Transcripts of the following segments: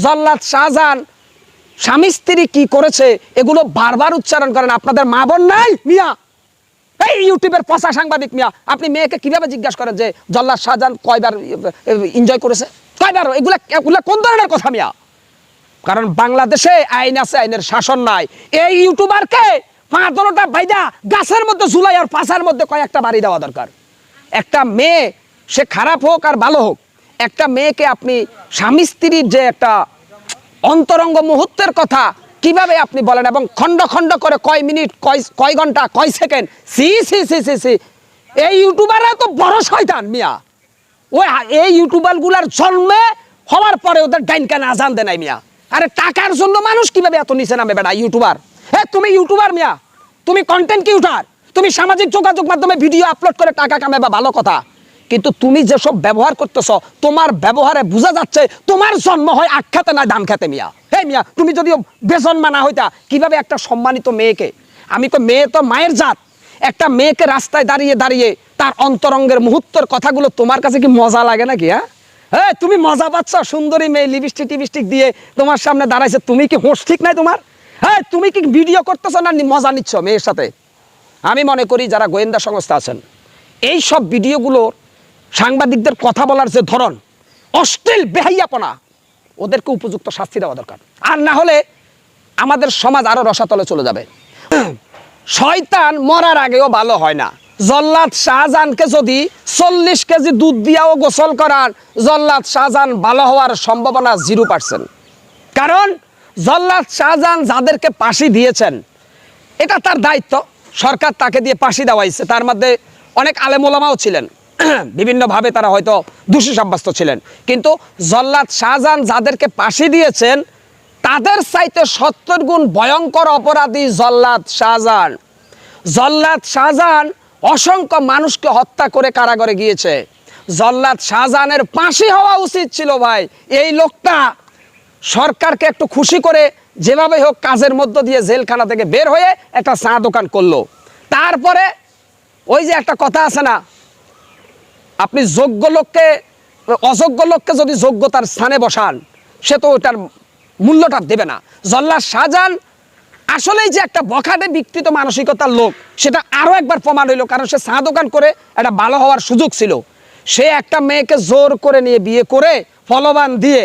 জল্লাদ শাহজাহান স্বামী স্ত্রী কি করেছে এগুলো বারবার উচ্চারণ করেন। আপনাদের মা বোন নাই মিয়া? এই ইউটিউবের পচা সাংবাদিক মিয়া, আপনি মেয়েকে কিভাবে জিজ্ঞাসা করেন যে জল্লাদ শাহজাহান কয়বার এনজয় করেছে, কয়বার? এগুলা কোন ধরনের কথা মিয়া? কারণ বাংলাদেশে আইন আছে, আইনের শাসন নাই। এই ইউটিউবারকে 5-10টা বাইদা গাছের মধ্যে ঝুলাই আর পাশার মধ্যে কয়েকটা বাড়ি দেওয়া দরকার। একটা মেয়ে, সে খারাপ হোক আর ভালো হোক, একটা মেয়েকে আপনি স্বামী স্ত্রীর যে একটা অন্তরঙ্গ মুহূর্তের কথা কিভাবে আপনি বলেন, এবং খণ্ড খণ্ড করে কয় মিনিট, কয় ঘন্টা, কয় সেকেন্ড। সি সি সি সি সি এই ইউটিউবাররা তো বড় শয়তান মিয়া। ওই এই ইউটিউবারগুলার জন্মে হওয়ার পরে ওদের ডাইন কানে আজান দেয় নাই মিয়া। আরে টাকার জন্য মানুষ কিভাবে এত নিচে নামে বেটা? ইউটিউবার, তুমি ইউটিউবার মিয়া, তুমি কন্টেন্ট ক্রিয়েটর, তুমি সামাজিক যোগাযোগ মাধ্যমে ভিডিও আপলোড করে টাকা কামাবা, ভালো কথা। কিন্তু তুমি যেসব ব্যবহার করতেছ, তোমার ব্যবহারে বোঝা যাচ্ছে তোমার জন্ম হয় আখ খেতে না ধান খেতে মিয়া। হে মিয়া, তুমি যদিও বেজন্মা না হইতা, কিভাবে একটা সম্মানিত মেয়েকে, আমি তো মেয়ে তো মায়ের জাত, একটা মেয়েকে রাস্তায় দাঁড়িয়ে দাঁড়িয়ে তার অন্তরঙ্গের মুহূর্তের কথাগুলো তোমার কাছে কি মজা লাগে নাকি? হ্যাঁ, তুমি মজা পাচ্ছ? সুন্দরী মেয়ে লিপস্টিক টিপস্টিক দিয়ে তোমার সামনে দাঁড়াইছে, তুমি কি হোশ ঠিক নাই তোমার? হ্যাঁ, তুমি কি ভিডিও করতেছো না মজা নিচ্ছ মেয়ের সাথে? আমি মনে করি যারা গোয়েন্দা সংস্থা আছেন, এই সব ভিডিওগুলোর সাংবাদিকদের কথা বলার যে ধরন, অশ্লীল বেহাইয়াপনা, ওদেরকে উপযুক্ত শাস্তি দেওয়া দরকার। আর না হলে আমাদের সমাজ আরো রসাতলে চলে যাবে। শয়তান মরার আগেও ভালো হয় না। জল্লাদ শাহজাহানকে যদি 40 কেজি দুধ দিয়াও গোসল করান, জল্লাদ শাহজাহান ভালো হওয়ার সম্ভাবনা 0%। কারণ জল্লাদ শাহজাহান যাদেরকে ফাঁসি দিয়েছেন, এটা তার দায়িত্ব, সরকার তাকে দিয়ে ফাঁসি দেওয়াইছে। তার মধ্যে অনেক আলেম ওলামাও ছিলেন, বিভিন্নভাবে তারা হয়তো দোষী সাব্যস্ত ছিলেন। কিন্তু জল্লাদ শাহজাহান যাদেরকে ফাঁসি দিয়েছেন, তাদের চাইতে 70 গুণ ভয়ঙ্কর অপরাধী জল্লাদ শাহজাহান। জল্লাদ শাহজাহান অসংখ্য মানুষকে হত্যা করে কারাগারে গিয়েছে। জল্লাদ শাহজাহানের ফাঁসি হওয়া উচিত ছিল ভাই। এই লোকটা সরকারকে একটু খুশি করে যেভাবে হোক কাজের মধ্য দিয়ে জেলখানা থেকে বের হয়ে একটা চা দোকান করলো। তারপরে ওই যে একটা কথা আছে না, আপনি যোগ্য লোককে, অযোগ্য লোককে যদি যোগ্যতার স্থানে বসান, সে তো ওটার মূল্যটা দেবে না। জল্লাদ শাহজাহান আসলেই যে একটা বখাটে বিকৃত মানসিকতার লোক, সেটা আরো একবার প্রমাণ হইল। কারণ সে চা দোকান করে একটা ভালো হওয়ার সুযোগ ছিল। সে একটা মেয়েকে জোর করে নিয়ে বিয়ে করে ফলবান দিয়ে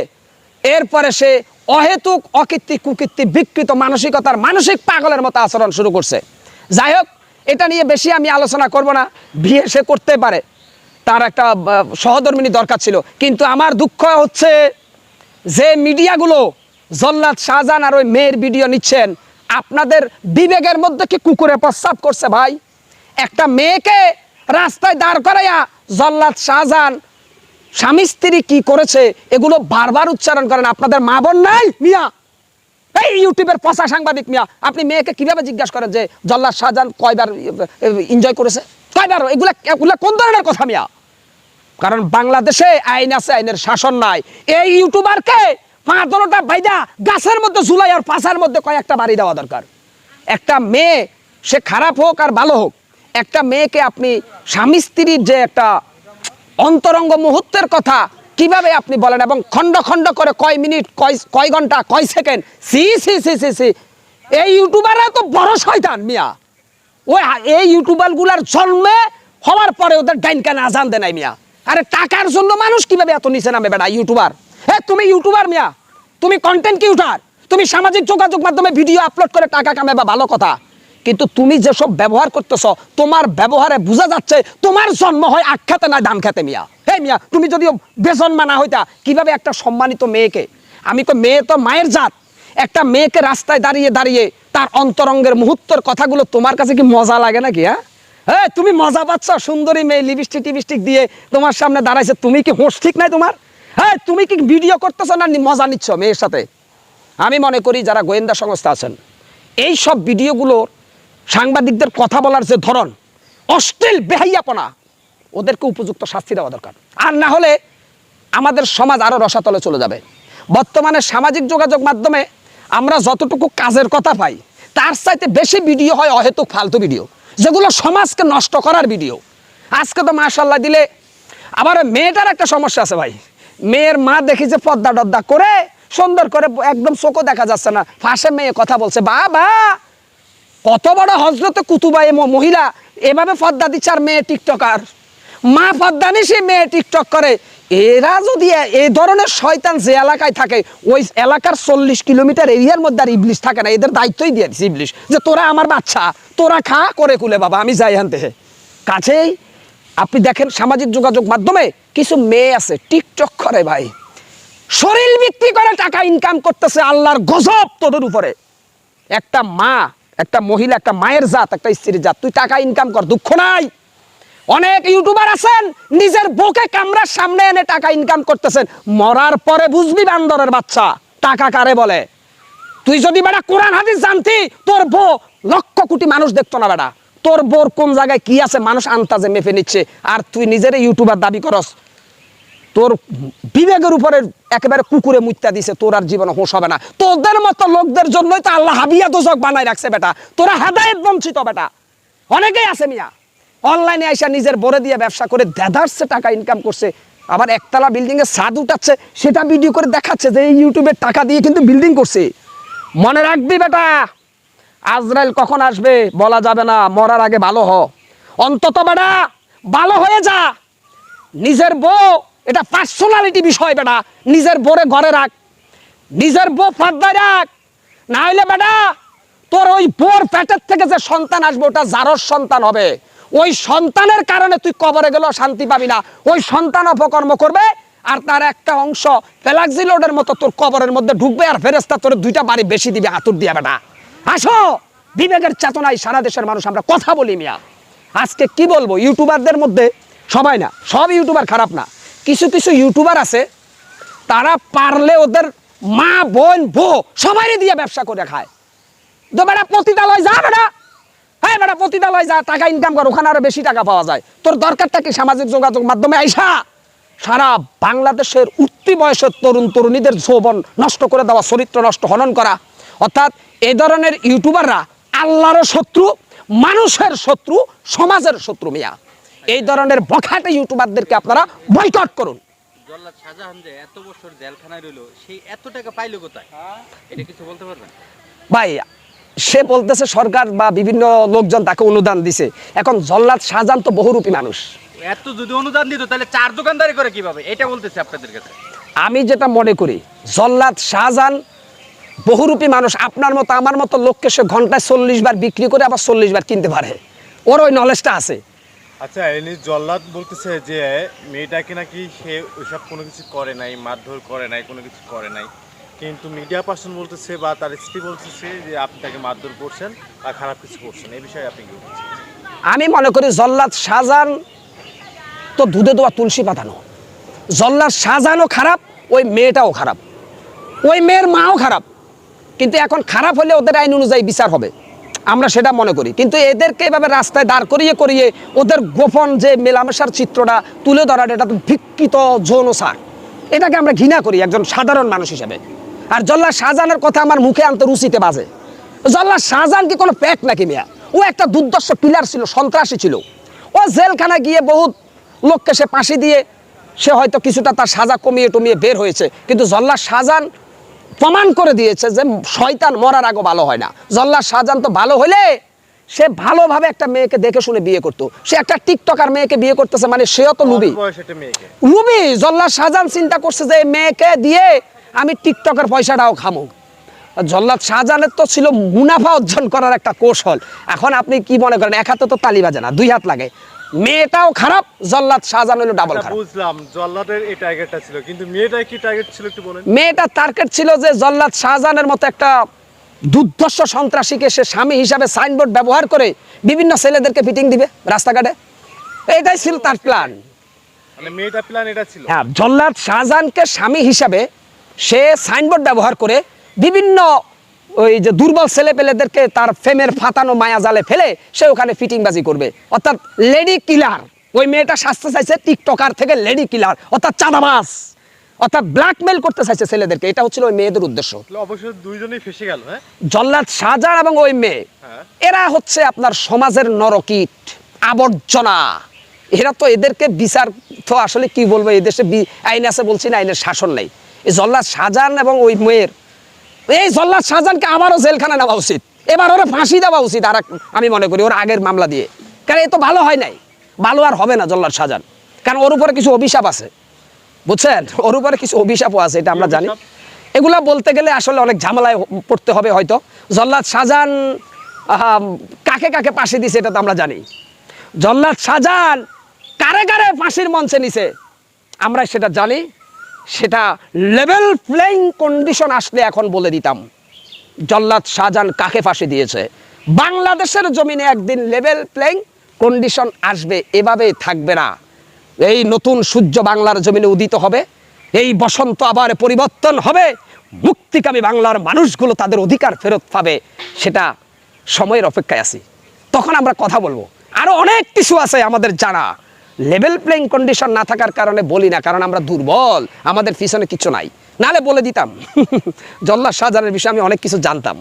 এরপরে সে অহেতুক অকীর্তি কুকীর্তি বিকৃত মানসিকতার মানসিক পাগলের মতো আচরণ শুরু করছে। যাই হোক, এটা নিয়ে বেশি আমি আলোচনা করব না। বিয়ে সে করতে পারে, তার একটা সহধর্মিনী দরকার ছিল। কিন্তু আমার দুঃখ হচ্ছে যে মিডিয়াগুলো জল্লাদ শাহজাহান আর ওই মেয়ের ভিডিও নিচ্ছেন, আপনাদের বিবেকের মধ্যে কি কুকুরে প্রস্রাব করছে ভাই? একটা মেয়েকে রাস্তায় দাঁড় করাইয়া জল্লাদ শাহজাহান স্বামী স্ত্রী কি করেছে এগুলো বারবার উচ্চারণ করেন। আপনাদের মা বোন নাই মিয়া? এই ইউটিউবের পচা সাংবাদিক মিয়া, আপনি মেয়েকে কিভাবে জিজ্ঞাসা করেন যে জল্লাদ শাহজাহান কয়বার এনজয় করেছে, কয়বার? এগুলা কোন ধরনের কথা মিয়া? কারণ বাংলাদেশে আইন আছে, আইনের শাসন নাই। এই ইউটিউবারকে 5-10টা বাইদা গাছের মধ্যে ঝুলাই আর পাশার মধ্যে কয়েকটা বাড়ি দেওয়া দরকার। একটা মেয়ে, সে খারাপ হোক আর ভালো হোক, একটা মেয়েকে আপনি স্বামী স্ত্রীর যে একটা অন্তরঙ্গ মুহূর্তের কথা কিভাবে আপনি বলেন, এবং খণ্ড খণ্ড করে কয় মিনিট, কয় ঘন্টা, কয় সেকেন্ড। সি সি সি সি সি এই ইউটিউবাররা তো বড় শয়তান মিয়া। ওই এই ইউটিউবারগুলার জন্মে হওয়ার পরে ওদের ডাইন কানে আজান দেয় নাই মিয়া। আরে টাকার জন্য মানুষ কিভাবে এত নিচে নামে বেটা? ইউটিউবার, তুমি ইউটিউবার মিয়া, তুমি কন্টেন্ট ক্রিয়েটর, তুমি সামাজিক যোগাযোগ মাধ্যমে ভিডিও আপলোড করে টাকা কামাবা, ভালো কথা। কিন্তু তুমি যেসব ব্যবহার করতেছ, তোমার ব্যবহারে বোঝা যাচ্ছে তোমার জন্ম হয় আখ খেতে না ধান খেতে মিয়া। হে মিয়া, তুমি যদিও বেজন্মা না হইতা, কিভাবে একটা সম্মানিত মেয়েকে, আমি তো মেয়ে তো মায়ের জাত, একটা মেয়েকে রাস্তায় দাঁড়িয়ে দাঁড়িয়ে তার অন্তরঙ্গের মুহূর্তের কথাগুলো তোমার কাছে কি মজা লাগে নাকি? হ্যাঁ, তুমি মজা পাচ্ছ? সুন্দরী মেয়ে লিপস্টিক টিপস্টিক দিয়ে তোমার সামনে দাঁড়াইছে, তুমি কি হোশ ঠিক নাই তোমার? হ্যাঁ, তুমি কি ভিডিও করতেছো না মজা নিচ্ছ মেয়ের সাথে? আমি মনে করি যারা গোয়েন্দা সংস্থা আছেন, এই সব ভিডিওগুলোর সাংবাদিকদের কথা বলার যে ধরন, অশ্লীল বেহাইয়াপনা, ওদেরকে উপযুক্ত শাস্তি দেওয়া দরকার। আর না হলে আমাদের সমাজ আরো রসাতলে চলে যাবে। বর্তমানে সামাজিক যোগাযোগ মাধ্যমে আমরা যতটুকু কাজের কথা পাই, তার চাইতে বেশি ভিডিও হয় অহেতুক ফালতু ভিডিও, যেগুলো সমাজকে নষ্ট করার ভিডিও। আজকে তো মাশাআল্লাহ দিলে, আবার মেয়েটার একটা সমস্যা আছে ভাই। মেয়ের মা দেখি যে পর্দা টর্দা করে সুন্দর করে একদম চোখও দেখা যাচ্ছে না, ফাঁসে মেয়ে কথা বলছে। বাবা, কত বড় হজরতে কুতুবা মহিলা এভাবে পর্দা দিচ্ছে, আর মেয়ে টিকটকার। মা পর্দা নিয়ে মেয়ে টিকটক করে। এরা যদি এই ধরনের শয়তান যে এলাকায় থাকে, ওই এলাকার 40 কিলোমিটার এরিয়ার মধ্যে আর ইবলিশ থাকে না। এদের দায়িত্বই দিয়ে দিচ্ছে ইবলিশ, যে তোরা আমার বাচ্চা, তোরা খা করে কুলে বাবা, আমি যাই আনতে। কাছেই আপনি দেখেন সামাজিক যোগাযোগ মাধ্যমে কিছু মেয়ে আছে টিকটক করে ভাই, শরীর বিক্রি করে টাকা ইনকাম করতেছে। আল্লাহর গজব তোদের উপরে। একটা মা, একটা মহিলা, একটা মায়ের জাত, একটা স্ত্রীর জাত, তুই টাকা ইনকাম কর, দুঃখ নাই। অনেক ইউটিউবার আছেন নিজের বউকে ক্যামেরার সামনে এনে টাকা ইনকাম করতেছেন। মরার পরে বুঝবি বান্দরের বাচ্চা টাকা কারে বলে। তুই যদি বেটা কোরআন হাদিস জানতি, তোর বউ লক্ষ কোটি মানুষ দেখতো না বেটা। তোর বোর কোন জায়গায় কি আছে মানুষ আন্তাজে মেপে নিচ্ছে, আর তুই নিজের ইউটিউবার দাবি করস। তোর বিবেকের উপরে একেবারে কুকুরে মুত্যা দিছে, তোর আর জীবনে হোশ হবে না। তোদের মতো লোকদের জন্যই তো আল্লাহ হাবিয়া দোজক বানাই রাখছে বেটা। তোরা হেদায়েত বঞ্চিত বেটা। অনেকেই আছে মিয়া অনলাইনে আইসা নিজের বরে দিয়ে ব্যবসা করে দেদারসে টাকা ইনকাম করছে। আবার একতলা বিল্ডিং এর ছাদ উঠাচ্ছে, সেটা ভিডিও করে দেখাচ্ছে যে এই ইউটিউবের টাকা দিয়ে কিন্তু বিল্ডিং করছে। মনে রাখবি বেটা, আজরাইল কখন আসবে বলা যাবে না। মরার আগে ভালো হ, অন্তত বেটা ভালো হয়ে যা। নিজের বউ, এটা পার্সোনালিটি বিষয় বেটা। নিজের বোরে ঘরে রাখ, নিজের বউ পর্দায় রাখ। না হইলে বেটা তোর ওই বোর পেটের থেকে যে সন্তান আসবে, ওটা জারর সন্তান হবে। ওই সন্তানের কারণে তুই কবরে গেলেও শান্তি পাবি না। ওই সন্তান অপকর্ম করবে, আর তার একটা অংশ ফ্যালাক্সি লোডের মতো তোর কবরের মধ্যে ঢুকবে, আর ফেরেশতা তোর 2টা বাড়ি বেশি দিবে হাতুর দিয়ে বেটা। আসো, বিবেকের চেতনায় সারা দেশের মানুষ আমরা কথা বলি মিয়া। আজকে কি বলবো, ইউটিউবারদের মধ্যে সবাই না, সব ইউটিউবার খারাপ না। কিছু কিছু ইউটিউবার আছে, তারা পারলে ওদের মা বোন বউ সবাই দিয়ে ব্যবসা করে খায়। তো বেটা পতিতালয় যা বেটা, হ্যাঁ বেটা পতিতালয় যা, টাকা ইনকাম কর, ওখানে আরো বেশি টাকা পাওয়া যায়। তোর দরকারটা কি সামাজিক যোগাযোগ মাধ্যমে আইসা সারা বাংলাদেশের উঠতি বয়সের তরুণ তরুণীদের যৌবন নষ্ট করে দেওয়া, চরিত্র নষ্ট, হনন করা। অর্থাৎ এই ধরনের ইউটিউবাররা আল্লাহর শত্রু, মানুষের শত্রু, সমাজের শত্রু মিয়া। এই ধরনের বখাটে ইউটিউবারদেরকে আপনারা বয়কট করুন। জল্লাদ শাহজাহান যে এত বছর জেলখানায় রইল, সেই এত টাকা পাইলো কোথায়, এটা কিছু বলতে পারবেন? ভাই, সে বলতেছে সরকার বা বিভিন্ন লোকজন তাকে অনুদান দিছে। এখন জল্লাদ শাহজাহান তো বহুরূপী মানুষ। এত যদি অনুদান দিত তাহলে 4 দোকানদারি করে কিভাবে, এটা বলতেছে আপনাদের কাছে। আমি যেটা মনে করি, জল্লাদ শাহজাহান বহুরূপী মানুষ। আপনার মতো আমার মতো লোককে সে ঘন্টায় 40 বার বিক্রি করে আবার 40 বার কিনতে পারে। ওর ওই নলেজটা আছে। আচ্ছা, এনি জল্লাদ বলতেছে যে মেয়েটাকে নাকি সে ওইসব কোনো কিছু করে নাই, মারধর করে নাই, কোনো কিছু করে নাই, কিন্তু মিডিয়া পার্সন বলতেছে বা তার স্ত্রী বলতেছে যে আপনি তাকে মারধর করছেন বা খারাপ কিছু করছেন। এই বিষয়ে আপনি কি বলছেন? আমি মনে করি জল্লাদ শাহজাহান তো দুধে দেওয়া তুলসী পাতানো। জল্লাদ শাহজাহানও খারাপ, ওই মেয়েটাও খারাপ, ওই মেয়ের মাও খারাপ। কিন্তু এখন খারাপ হলে ওদের আইন অনুযায়ী বিচার হবে, আমরা সেটা মনে করি। কিন্তু এদেরকে এভাবে রাস্তায় দাঁড় করিয়ে করিয়ে ওদের গোপন যে মেলামেশার চিত্রটা তুলে ধরার, এটা তো বিকৃত যৌনসার। এটাকে আমরা ঘৃণা করি একজন সাধারণ মানুষ হিসেবে। আর জল্লাদ শাহজাহানের কথা আমার মুখে আনতে রুচিতে বাজে। জল্লাদ শাহজাহান কি কোনো প্যাক নাকি মিয়া? ও একটা দুর্দর্শ পিলার ছিল, সন্ত্রাসী ছিল। ও জেলখানায় গিয়ে বহুত লোককে সে ফাঁসি দিয়ে সে হয়তো কিছুটা তার সাজা কমিয়ে টমিয়ে বের হয়েছে। কিন্তু জল্লাদ শাহজাহান প্রমাণ করে দিয়েছে যে শয়তান মরার আগে ভালো হয় না। জল্লাদ শাহজাহান তো ভালো হলে সে ভালোভাবে একটা মেয়েকে দেখে শুনে বিয়ে করতো। সে একটা টিকটকার মেয়েকে বিয়ে করতেছে, মানে সেও তো লুবি। লুবি জল্লাদ শাহজাহান চিন্তা করছে যে মেয়েকে দিয়ে আমি টিকটকের পয়সাটাও খামো। জল্লাদ শাহজাহানের তো ছিল মুনাফা অর্জন করার একটা কৌশল। এখন আপনি কি মনে করেন, এক হাতে তো তালি বাজে না, 2 হাত লাগে। মেয়েটাও খারাপ, জল্লাদ শাহজাহান হলো ডাবল খারাপ। বুঝলাম জল্লাদের এই টার্গেটটা ছিল, কিন্তু মেয়েটার কি টার্গেট ছিল একটু বলেন। মেয়েটার টার্গেট ছিল যে জল্লাদ শাহজাহানের মতো একটা দুর্ধর্ষ সন্ত্রাসীকে সে স্বামী হিসাবে সাইনবোর্ড ব্যবহার করে বিভিন্ন ছেলেদেরকে ফিটিং দিবে রাস্তাঘাটে। এটাই ছিল তার প্ল্যান। মানে মেয়েটার প্ল্যান এটা ছিল। হ্যাঁ, জল্লাদ শাহজাহানকে স্বামী হিসাবে সে সাইনবোর্ড ব্যবহার করে বিভিন্ন ওই যে দুর্বল ছেলেপেলেদেরকে তার ফেমের ফাতানো মায়া জালে ফেলে সে ওখানে ফিটিংবাজি করবে। অর্থাৎ লেডি কিলার। ওই মেয়েটা শাস্তি চাইছে টিকটকার থেকে লেডি কিলার, অর্থাৎ চাঁদাবাজ, অর্থাৎ ব্ল্যাকমেল করতে চাইছে ছেলেদেরকে। এটা হচ্ছিল ওই মেয়েদের উদ্দেশ্য। অবশ্যই দুইজনেই ফেসে গেল। হ্যাঁ, জল্লাদ শাহজাহান এবং ওই মেয়ে, এরা হচ্ছে আপনার সমাজের নরকীট, আবর্জনা। এরা তো, এদেরকে বিচার তো আসলে কি বলবো, এই দেশে আইন আছে বলছি না, আইনের শাসন নেই। এই জল্লাদ শাহজাহান এবং ওই মেয়ের, এই জল্লাদ শাহজাহানকে আবারও জেলখানা নেওয়া উচিত, এবার ওরা ফাঁসি দেওয়া উচিত। আর আমি মনে করি ওর আগের মামলা দিয়ে, কারণ এ তো ভালো হয় নাই, ভালো আর হবে না জল্লাদ শাহজাহান, কারণ ওর উপরে কিছু অভিশাপ আছে, বুঝছেন, ওর উপরে কিছু অভিশাপও আছে, এটা আমরা জানি। এগুলা বলতে গেলে আসলে অনেক ঝামেলায় পড়তে হবে হয়তো। জল্লাদ শাহজাহান কাকে কাকে ফাঁসি দিছে এটা তো আমরা জানি। জল্লাদ শাহজাহান কারে কারে ফাঁসির মঞ্চে নিছে আমরা সেটা জানি। সেটা লেভেল প্লেইং কন্ডিশন আসলে এখন বলে দিতাম জল্লাদ শাহজাহান কাকে ফাঁসি দিয়েছে। বাংলাদেশের জমিনে একদিন লেভেল প্লেইং কন্ডিশন আসবে, এভাবে থাকবে না। এই নতুন সূর্য বাংলার জমিনে উদিত হবে, এই বসন্ত আবার পরিবর্তন হবে, মুক্তিকামী বাংলার মানুষগুলো তাদের অধিকার ফেরত পাবে, সেটা সময়ের অপেক্ষায় আছি, তখন আমরা কথা বলবো। আরো অনেক কিছু আছে আমাদের জানা, লেভেল প্লেইং কন্ডিশন না থাকার কারণে বলি না, কারণ আমরা দুর্বল, আমাদের পিছনে কিছু নাই, নাহলে বলে দিতাম। জল্লাদ শাহজাহানের বিষয়ে আমি অনেক কিছু জানতাম।